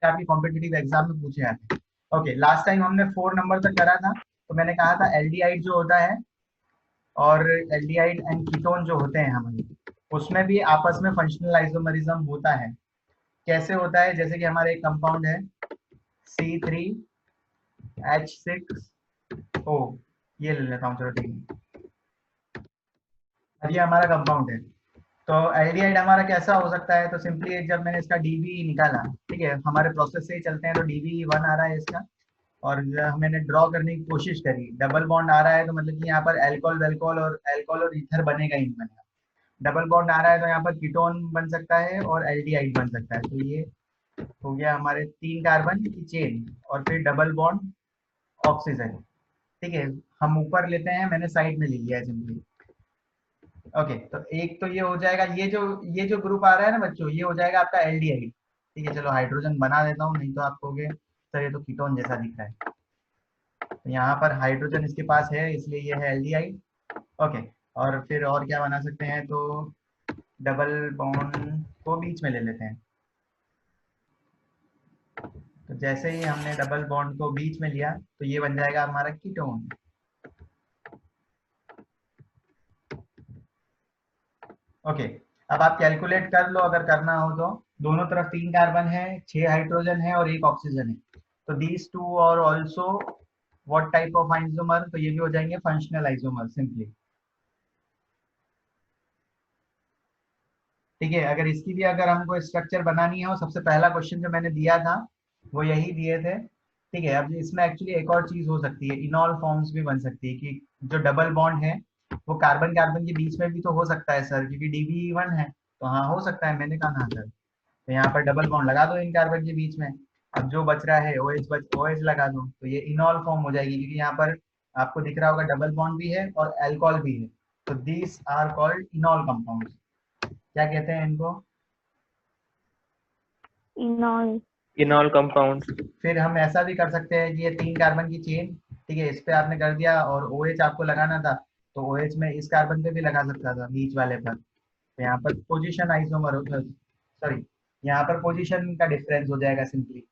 आपकी competitive exam में पूछे जाते हैं। ओके, लास्ट टाइम हमने 4 नंबर तक करा था, तो मैंने कहा था एल्डिहाइड जो होता है और एल्डिहाइड एंड कीटोन जो होते हैं हमारे, उसमें भी आपस में फंक्शनल आइसोमरिज्म होता है। कैसे होता है? जैसे कि हमारा एक कंपाउंड है C3H6O, ये ले लेता हूँ, चलो ठीक है, अब ये हमारा कंपाउंड है। तो एल्डिहाइड हमारा कैसा हो सकता है? तो सिंपली जब मैंने इसका डीबी निकाला, ठीक है, हमारे प्रोसेस से ही चलते हैं, तो DB1 आ रहा है इसका, और मैंने ड्रॉ करने की कोशिश करी, डबल बॉन्ड आ रहा है, तो मतलब कि यहाँ पर एल्कोहल वेल्कोहल और एल्कोहल और ईथर बनेगा ही नहीं बनेगा। डबल बॉन्ड आ रहा है तो यहाँ पर कीटोन बन सकता है और एल्डिहाइड बन सकता है। तो ये हो गया हमारे 3 कार्बन की चेन, और फिर डबल बॉन्ड ऑक्सीजन। ठीक है, हम ऊपर लेते हैं, मैंने साइड में ले लिया है सिंपली। ओके, तो एक तो ये हो जाएगा, ये जो ग्रुप आ रहा है ना बच्चों, ये हो जाएगा आपका एल्डिहाइड। ठीक है, चलो हाइड्रोजन बना देता हूँ, नहीं तो आप कहोगे सर ये तो कीटोन जैसा दिख रहा है। तो यहाँ पर हाइड्रोजन इसके पास है, इसलिए ये है एल्डिहाइड। ओके, और फिर और क्या बना सकते हैं? तो डबल बॉन्ड को बीच में ले लेते हैं। तो जैसे ही हमने डबल बॉन्ड को बीच में लिया, तो ये बन जाएगा हमारा कीटोन। ओके, अब आप कैलकुलेट कर लो अगर करना हो तो। दोनों तरफ 3 कार्बन है, 6 हाइड्रोजन है और 1 ऑक्सीजन है। तो दीज टू और also what type of isomer? तो ये भी हो जाएंगे फंक्शनल आइसोमर सिंपली। ठीक है, अगर इसकी भी अगर हमको स्ट्रक्चर बनानी हो, सबसे पहला क्वेश्चन जो मैंने दिया था वो यही दिए थे। ठीक है, अब इसमें एक्चुअली एक और चीज हो सकती है, इनॉल फॉर्म्स भी बन सकती है, कि जो डबल बॉन्ड है वो कार्बन कार्बन के बीच में भी तो हो सकता है सर, क्योंकि DB1 है। तो हाँ, हो सकता है, मैंने कहा ना सर। तो यहाँ पर डबल बॉन्ड लगा दो इन कार्बन के बीच में। अब जो बच रहा है OH लगा दो, तो ये इनॉल फॉर्म हो जाएगी, क्योंकि यहाँ पर आपको दिख रहा होगा डबल बॉन्ड भी है और अल्कोहल भी है। तो these are called enol compounds. क्या कहते हैं इनको? इनॉल। Enol compound. फिर हम ऐसा भी कर सकते हैं कि ये 3 कार्बन की चेन, ठीक है, इस पे आपने कर दिया, और OH आपको लगाना था, तो OH में इस कार्बन पे भी लगा सकता था, बीच वाले पर। तो यहाँ पर पोजीशन आइसोमर होगा, सॉरी, यहाँ पर पोजीशन का डिफरेंस हो जाएगा सिंपली।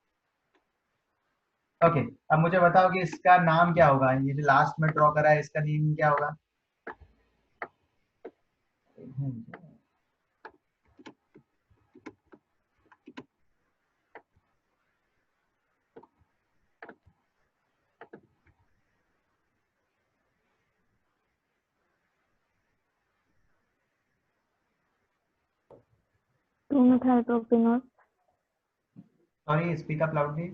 ओके, अब मुझे बताओ कि इसका नाम क्या होगा? ये जो लास्ट में ड्रॉ करा है, इसका नेम क्या होगा? 2-methyl propanol। Sorry, speak up loudly.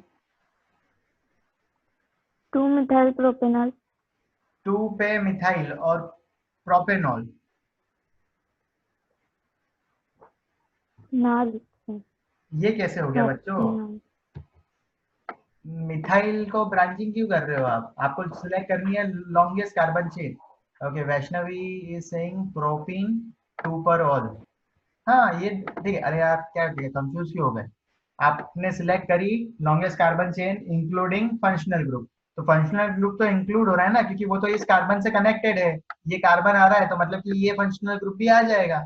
2-methyl propanol। 2 पे मिथाइल और प्रोपेनॉल। ना लिखते हैं, ये कैसे हो गया बच्चों? प्रोपेनॉल। मिथाइल को ब्रांचिंग क्यों कर रहे हो आप? आपको सिलेक्ट करनी है longest carbon chain. Okay, Vaishnavi is saying propene 2 पर ऑल। हाँ, ये ठीक है। अरे यार, क्या कंफ्यूज क्यों हो गए? आपने सिलेक्ट करी longest carbon chain including functional group. तो फंक्शनल ग्रुप तो इंक्लूड हो रहा है ना, क्योंकि वो तो इस कार्बन से कनेक्टेड है। ये कार्बन आ रहा है, तो मतलब कि ये फंक्शनल ग्रुप भी आ जाएगा।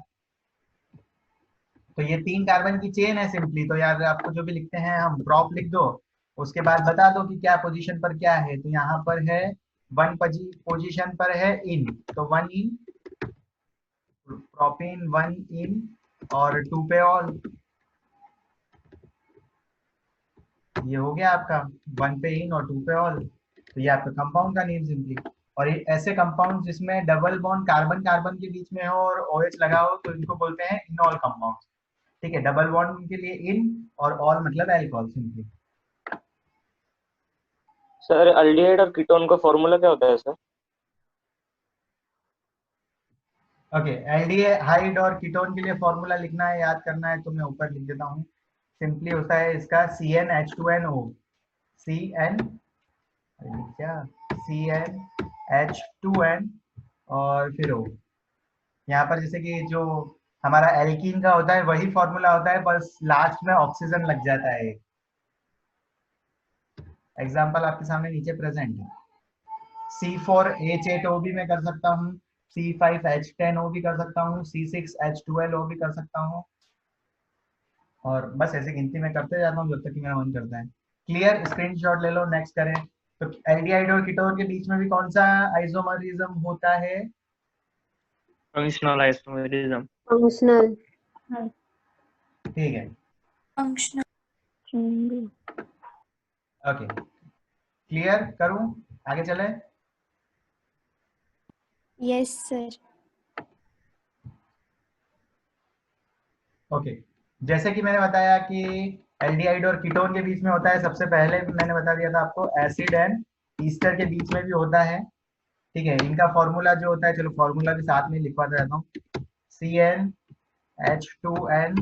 तो ये 3 कार्बन की चेन है सिंपली। तो यार आपको जो भी लिखते हैं हम प्रॉप लिख दो, उसके बाद बता दो कि क्या पोजीशन पर क्या है। तो यहाँ पर है 1 पोजीशन पर है इन, तो 1 इन प्रोपीन, 1 इन और 2 पे ऑल। ये हो गया आपका 1 पे इन और 2 पे ऑल। तो ये आपका कंपाउंड का नेम सिंपली। और ये ऐसे कंपाउंड जिसमें डबल बॉन्ड कार्बन कार्बन के बीच में हो और OH लगा हो, तो इनको बोलते हैं इनॉल कंपाउंड। ठीक है, डबल बॉन्ड के लिए इन और ऑल मतलब अल्कोहल सिंपली। सर अल्डिहाइड और कीटोन का फॉर्मूला क्या होता है सर? ओके, एल्डिहाइड और कीटोन के लिए फॉर्मूला लिखना है, याद करना है, तो मैं ऊपर लिख देता हूँ। सिंपली होता है इसका CnH2nO। CN, क्या, CnH2n और फिर O। यहाँ पर जैसे कि जो हमारा एल्कीन का होता है वही फॉर्मूला होता है, बस लास्ट में ऑक्सीजन लग जाता है। एग्जाम्पल आपके सामने नीचे प्रेजेंट है। C4H8O भी मैं कर सकता हूँ, C5H10O भी कर सकता हूँ, C6H12O भी कर सकता हूँ, और बस ऐसे गिनती में करते जाता हूँ जब तक कि मेरा मन करता है। क्लियर, स्क्रीनशॉट ले लो, नेक्स्ट करें। तो एल्डिहाइड और कीटोन के बीच में भी कौन सा आइसोमरिज्म होता है? Functional isomerism. फंक्शनल। ठीक है, फंक्शनल। ओके, क्लियर करूं, आगे चले। Yes sir. ओके, जैसे कि मैंने बताया कि एल्डिहाइड और कीटोन के बीच में होता है, सबसे पहले मैंने बता दिया था आपको एसिड एंड ईस्टर के बीच में भी होता है। ठीक है, इनका फॉर्मूला जो होता है, चलो फॉर्मूला भी साथ में लिखवाता रहता हूँ। CnH2n,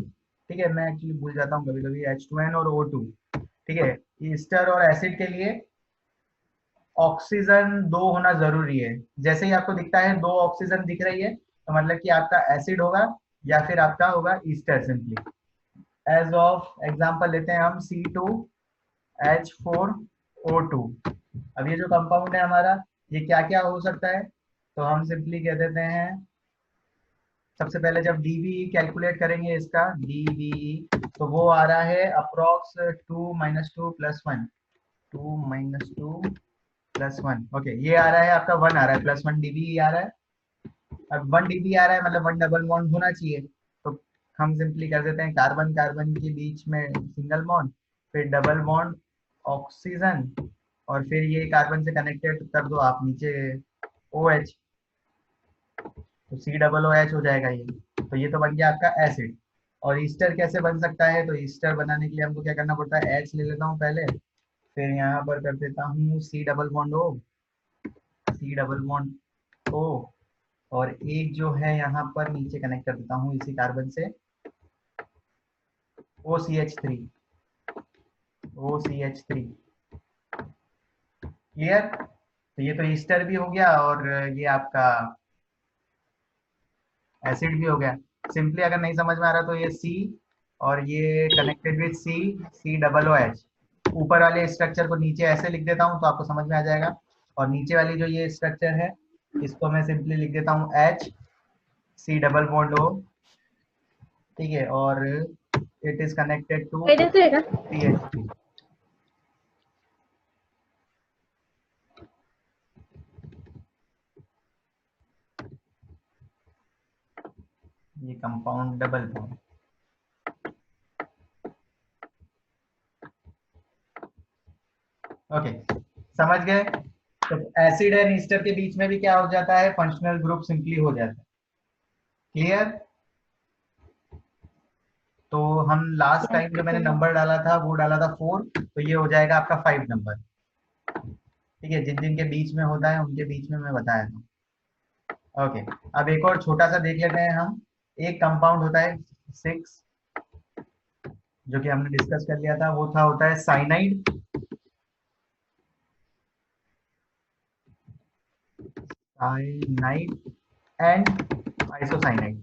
ठीक है, मैं एक्चुअली भूल जाता हूँ कभी कभी, H2n और O2। ठीक है, ईस्टर और एसिड के लिए ऑक्सीजन 2 होना जरूरी है। जैसे ही आपको दिखता है 2 ऑक्सीजन दिख रही है, तो मतलब कि आपका एसिड होगा या फिर आपका होगा ester simply. As of example लेते हैं हम C2H4O2। अब ये जो कंपाउंड है हमारा, ये क्या क्या हो सकता है, तो हम सिंपली कह देते हैं, सबसे पहले जब DBE कैलकुलेट करेंगे इसका DBE, तो वो आ रहा है अप्रोक्स 2 - 2 + 1, 2 - 2 + 1। ओके, ये आ रहा है आपका 1 आ रहा है, +1 DBE आ रहा है। अब 1 DBE आ रहा है मतलब 1 डबल बॉन्ड होना चाहिए, तो हम सिंपली कर देते हैं कार्बन कार्बन के बीच में सिंगल बॉन्ड, फिर डबल बॉन्ड ऑक्सीजन, और फिर ये कार्बन से कनेक्टेड कर दो आप नीचे OH, तो COOH हो जाएगा ये। तो ये तो बन गया आपका एसिड। और ईस्टर कैसे बन सकता है, तो ईस्टर बनाने के लिए हमको क्या करना पड़ता है, H ले लेता हूँ पहले, फिर यहाँ पर कर देता हूँ C double bond O, C double bond O, और एक जो है यहाँ पर नीचे कनेक्ट कर देता हूँ इसी कार्बन से OCH3, OCH3। क्लियर, तो ये तो ईस्टर भी हो गया और ये आपका एसिड भी हो गया। सिंपली अगर नहीं समझ में आ रहा तो ये C और ये कनेक्टेड विद COOH। ऊपर वाले स्ट्रक्चर को नीचे ऐसे लिख देता हूँ तो आपको समझ में आ जाएगा, और नीचे वाली जो ये स्ट्रक्चर है इसको मैं सिंपली लिख देता हूँ H C double bond O। ठीक है, और it is connected to CH3। ये कंपाउंड डबल बॉन्ड। ओके, समझ गए। तो एसिड एंड ईस्टर के बीच में भी क्या हो जाता है, फंक्शनल ग्रुप सिंपली हो जाता है। क्लियर, तो हम लास्ट टाइम जो मैंने नंबर डाला था वो डाला था 4, तो ये हो जाएगा आपका 5 नंबर। ठीक है, जिन जिन के बीच में होता है उनके बीच में मैं बताया था। ओके, अब एक और छोटा सा देख लेते हैं हम। एक कंपाउंड होता है 6, जो कि हमने डिस्कस कर लिया था, वो था होता है साइनाइड। Cyanide and isocyanide.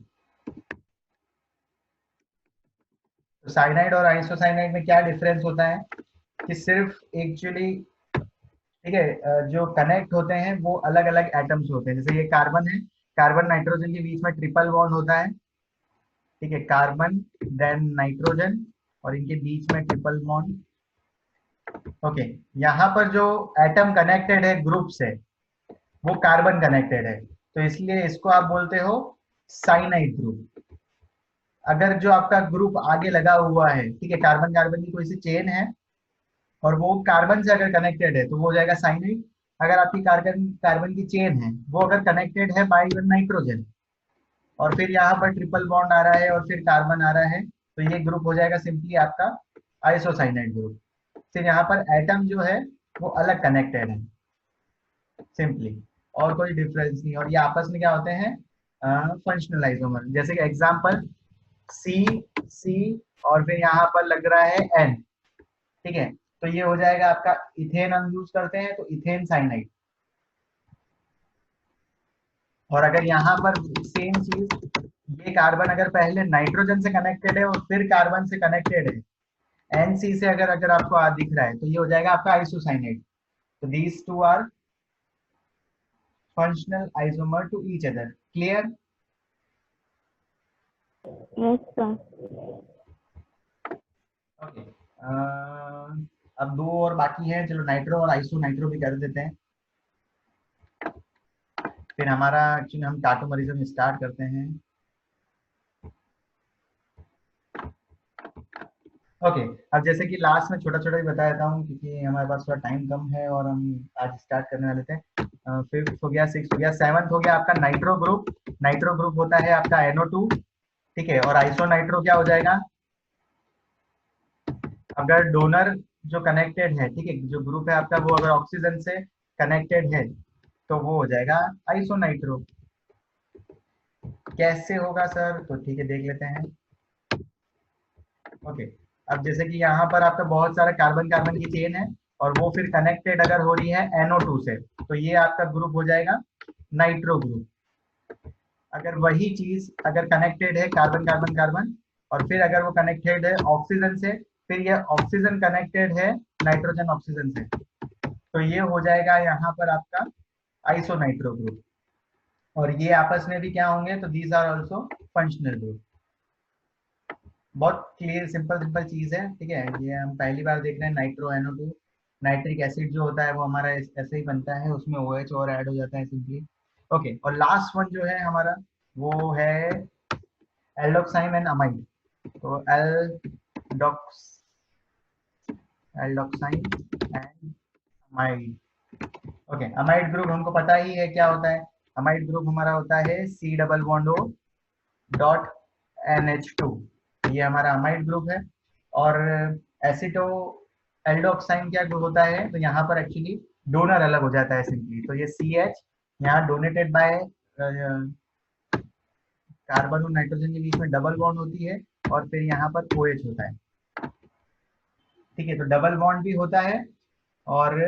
तो साइनाइड और आइसोसाइनाइड में क्या डिफरेंस होता है कि सिर्फ एक्चुअली, ठीक है, जो कनेक्ट होते हैं वो अलग अलग एटम्स होते हैं। जैसे ये कार्बन है, कार्बन नाइट्रोजन के बीच में ट्रिपल बॉन्ड होता है। ठीक है, कार्बन देन नाइट्रोजन, और इनके बीच में ट्रिपल बॉन्ड। ओके, यहाँ पर जो एटम कनेक्टेड है ग्रुप से, वो कार्बन कनेक्टेड है, तो इसलिए इसको आप बोलते हो साइनाइड ग्रुप। अगर जो आपका ग्रुप आगे लगा हुआ है, ठीक है, कार्बन कार्बन की कोई सी चेन है और वो कार्बन से अगर कनेक्टेड है तो वो हो जाएगा साइनाइड। अगर आपकी कार्बन कार्बन की चेन है वो अगर कनेक्टेड है बाय नाइट्रोजन, और फिर यहाँ पर ट्रिपल बॉन्ड आ रहा है और फिर कार्बन आ रहा है, तो ये ग्रुप हो जाएगा सिंपली आपका आइसोसाइनाइड ग्रुप। फिर यहाँ पर एटम जो है वो अलग कनेक्टेड है सिंपली, और कोई डिफरेंस नहीं। और ये आपस में क्या होते हैं, फंक्शनल आइसोमर। जैसे कि एग्जांपल सी सी, और फिर यहाँ पर लग रहा है N। ठीक है, तो ये हो जाएगा आपका इथेन हम यूज करते हैं तो इथेन साइनाइड। और अगर यहाँ पर सेम चीज, ये कार्बन अगर पहले नाइट्रोजन से कनेक्टेड है और फिर कार्बन से कनेक्टेड है NC से, अगर अगर आपको दिख रहा है, तो ये हो जाएगा आपका आइसोसाइनाइड। तो these two are functional isomer to each other. Clear, yes sir. Okay, अब दो और बाकी हैं, चलो नाइट्रो और आइसो नाइट्रो भी कर देते हैं, फिर हमारा एक्चुअली हम टाटोमरिज्म स्टार्ट करते हैं। ओके, अब जैसे कि लास्ट में छोटा छोटा ही बता देता हूँ क्योंकि हमारे पास थोड़ा टाइम कम है और हम आज स्टार्ट करने वाले थे। फिफ्थ हो गया, सिक्स हो गया, सेवंथ हो गया आपका नाइट्रो ग्रुप। नाइट्रो ग्रुप होता है आपका NO2, ठीक है। और आइसो नाइट्रो क्या हो जाएगा, अगर डोनर जो कनेक्टेड है, ठीक है, जो ग्रुप है आपका वो अगर ऑक्सीजन से कनेक्टेड है तो वो हो जाएगा आइसो नाइट्रो। कैसे होगा सर, तो ठीक है देख लेते हैं। ओके, अब जैसे कि यहाँ पर आपका बहुत सारा कार्बन कार्बन की चेन है और वो फिर कनेक्टेड अगर हो रही है NO2 से, तो ये आपका ग्रुप हो जाएगा नाइट्रो ग्रुप। अगर वही चीज अगर कनेक्टेड है कार्बन कार्बन कार्बन और फिर अगर वो कनेक्टेड है ऑक्सीजन से, फिर ये ऑक्सीजन कनेक्टेड है नाइट्रोजन ऑक्सीजन से, तो ये हो जाएगा यहाँ पर आपका आइसो नाइट्रो ग्रुप। और ये आपस में भी क्या होंगे, तो these are also functional group. बहुत क्लियर सिंपल सिंपल चीज है, ठीक है। ये हम पहली बार देख रहे हैं नाइट्रो NO2। नाइट्रिक एसिड जो होता है वो हमारा ऐसे ही बनता है, उसमें OH और ऐड हो जाता है सिंपली। ओके, और लास्ट वन जो है हमारा वो है एल्डोक्साइन एंड अमाइड। तो aldoxime and amide. Okay, amide group हमको पता ही है क्या होता है। अमाइड ग्रुप हमारा होता है C+O.NH2, ये हमारा अमाइड ग्रुप है। और एसिटो एल्डोक्साइन क्या ग्रुप होता है, तो यहाँ पर एक्चुअली डोनर अलग हो जाता है सिंपली, तो ये CH यहाँ डोनेटेड बाय कार्बन और नाइट्रोजन के बीच में डबल बॉन्ड होती है और फिर यहाँ पर OH होता है, ठीक है। तो डबल बॉन्ड भी होता है और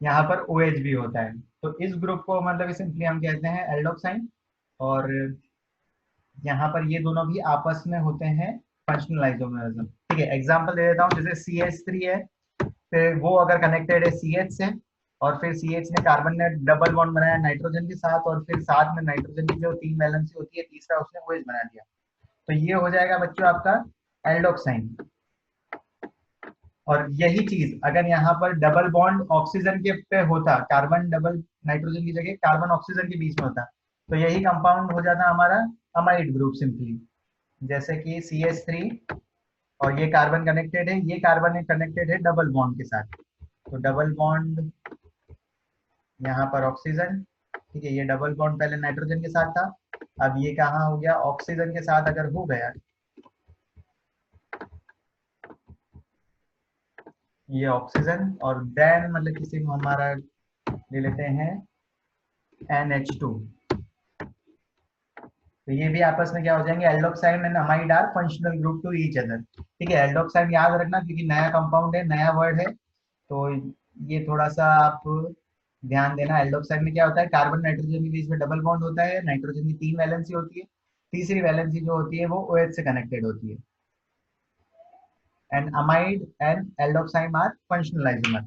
यहाँ पर OH भी होता है। तो इस ग्रुप को मतलब सिंपली हम कहते हैं एल्डोक्साइन। और यहाँ पर ये दोनों भी आपस में होते हैं फंक्शनल आइसोमरिज्म, ठीक है। एग्जांपल दे देता हूँ, जैसे CH3 है, फिर वो अगर कनेक्टेड है CH से और फिर CH ने कार्बन ने डबल बॉन्ड बनाया नाइट्रोजन के साथ और फिर साथ में नाइट्रोजन की जो 3 वैलेंसी होती है, तीसरा उसने OH बना दिया, तो ये हो जाएगा बच्चों आपका एल्डोक्साइन। और यही चीज अगर यहाँ पर डबल बॉन्ड ऑक्सीजन के पे होता, कार्बन डबल नाइट्रोजन की जगह कार्बन ऑक्सीजन के बीच में होता, तो यही कंपाउंड हो जाता हमारा अमाइड ग्रुप सिंपली। जैसे कि CH3 और ये कार्बन कनेक्टेड है, ये कार्बन कनेक्टेड है डबल बॉन्ड के साथ, तो डबल बॉन्ड यहाँ पर ऑक्सीजन, ठीक है। ये डबल बॉन्ड पहले नाइट्रोजन के साथ था, अब ये कहाँ हो गया, ऑक्सीजन के साथ अगर हो गया, ये ऑक्सीजन और देन मतलब किसी को हमारा ले लेते हैं NH2, तो ये भी आपस में क्या हो जाएंगे, aldoxime and amide are functional group to each other, ठीक है। एल्डोक्साइन याद रखना क्योंकि नया कंपाउंड है, नया वर्ड है, तो ये थोड़ा सा आप ध्यान देना। एल्डोक्साइन में क्या होता है, कार्बन नाइट्रोजन के बीच में डबल बॉन्ड होता है, नाइट्रोजन की 3 वैलेंसी होती है, तीसरी वैलेंसी जो होती है वो OH से कनेक्टेड होती है। And amide and aldoxime are functional isomer.